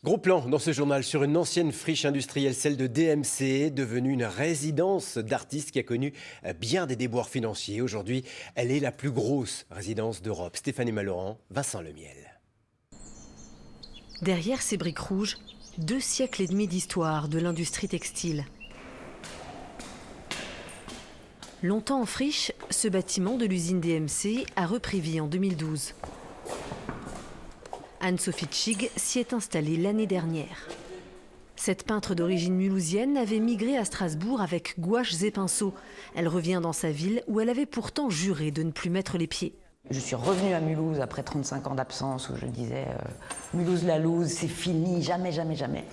Gros plan dans ce journal sur une ancienne friche industrielle, celle de DMC, devenue une résidence d'artistes qui a connu bien des déboires financiers. Aujourd'hui, elle est la plus grosse résidence d'Europe. Stéphanie Malorand, Vincent Lemiel. Derrière ces briques rouges, 2 siècles et demi d'histoire de l'industrie textile. Longtemps en friche, ce bâtiment de l'usine DMC a repris vie en 2012. Anne-Sophie Tschig s'y est installée l'année dernière. Cette peintre d'origine mulhousienne avait migré à Strasbourg avec gouaches et pinceaux. Elle revient dans sa ville où elle avait pourtant juré de ne plus mettre les pieds. Je suis revenue à Mulhouse après 35 ans d'absence où je disais Mulhouse la loose, c'est fini, jamais, jamais, jamais.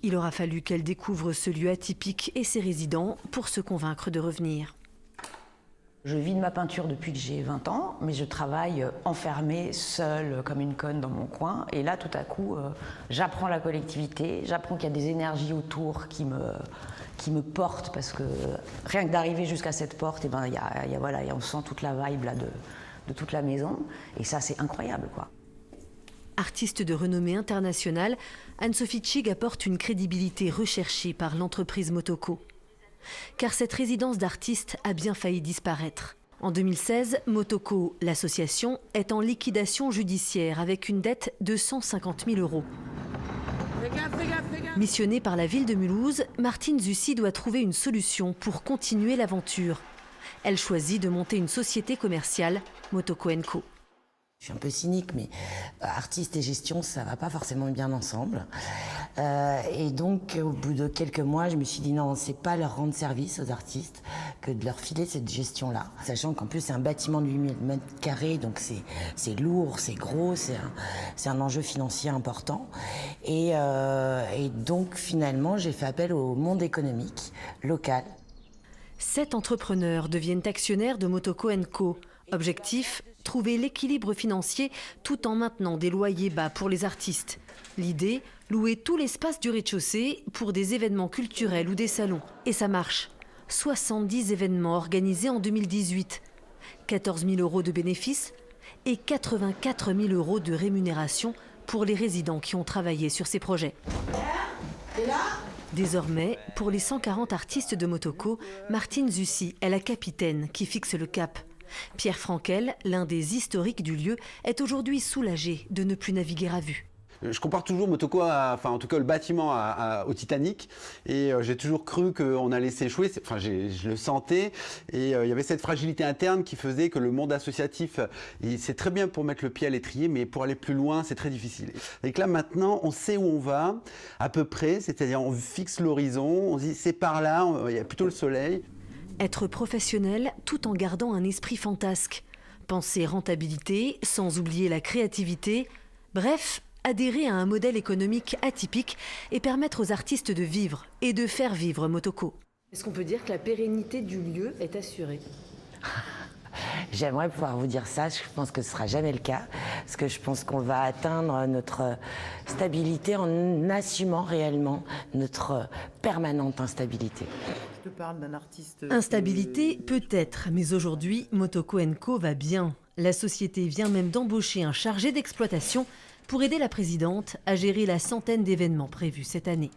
Il aura fallu qu'elle découvre ce lieu atypique et ses résidents pour se convaincre de revenir. Je vis de ma peinture depuis que j'ai 20 ans, mais je travaille enfermée, seule, comme une conne dans mon coin. Et là, tout à coup, j'apprends la collectivité, j'apprends qu'il y a des énergies autour qui me portent, parce que rien que d'arriver jusqu'à cette porte, et ben, voilà, on sent toute la vibe là, de toute la maison. Et ça, c'est incroyable, quoi. Artiste de renommée internationale, Anne-Sophie Tschig apporte une crédibilité recherchée par l'entreprise Motoko. Car cette résidence d'artistes a bien failli disparaître. En 2016, Motoko, l'association, est en liquidation judiciaire avec une dette de 150 000 €. Missionnée par la ville de Mulhouse, Martine Zussy doit trouver une solution pour continuer l'aventure. Elle choisit de monter une société commerciale, Motoko & Co. Je suis un peu cynique, mais artiste et gestion, ça va pas forcément bien ensemble. Et donc, au bout de quelques mois, je me suis dit non, c'est pas leur rendre service aux artistes que de leur filer cette gestion-là. Sachant qu'en plus, c'est un bâtiment de 8000 m², donc c'est lourd, c'est gros, c'est un enjeu financier important. Et donc, finalement, j'ai fait appel au monde économique local. 7 entrepreneurs deviennent actionnaires de Motoko & Co. Objectif, trouver l'équilibre financier tout en maintenant des loyers bas pour les artistes. L'idée, louer tout l'espace du rez-de-chaussée pour des événements culturels ou des salons. Et ça marche. 70 événements organisés en 2018, 14 000 € de bénéfices et 84 000 € de rémunération pour les résidents qui ont travaillé sur ces projets. Désormais, pour les 140 artistes de Motoko, Martine Zussy est la capitaine qui fixe le cap. Pierre Frankel, l'un des historiques du lieu, est aujourd'hui soulagé de ne plus naviguer à vue. Je compare toujours Motoko, en tout cas le bâtiment au Titanic, et j'ai toujours cru qu'on allait s'échouer. Enfin, je le sentais, et il y avait cette fragilité interne qui faisait que le monde associatif, c'est très bien pour mettre le pied à l'étrier, mais pour aller plus loin, c'est très difficile. Et que là maintenant, on sait où on va, à peu près, c'est-à-dire on fixe l'horizon, on se dit c'est par là, il y a plutôt le soleil. Être professionnel tout en gardant un esprit fantasque. Penser rentabilité sans oublier la créativité. Bref, adhérer à un modèle économique atypique et permettre aux artistes de vivre et de faire vivre Motoko. Est-ce qu'on peut dire que la pérennité du lieu est assurée ? J'aimerais pouvoir vous dire ça, je pense que ce ne sera jamais le cas, parce que je pense qu'on va atteindre notre stabilité en assumant réellement notre permanente instabilité. Je te parle d'un artiste... Instabilité, peut-être, mais aujourd'hui, Motoko & Co va bien. La société vient même d'embaucher un chargé d'exploitation pour aider la présidente à gérer la centaine d'événements prévus cette année.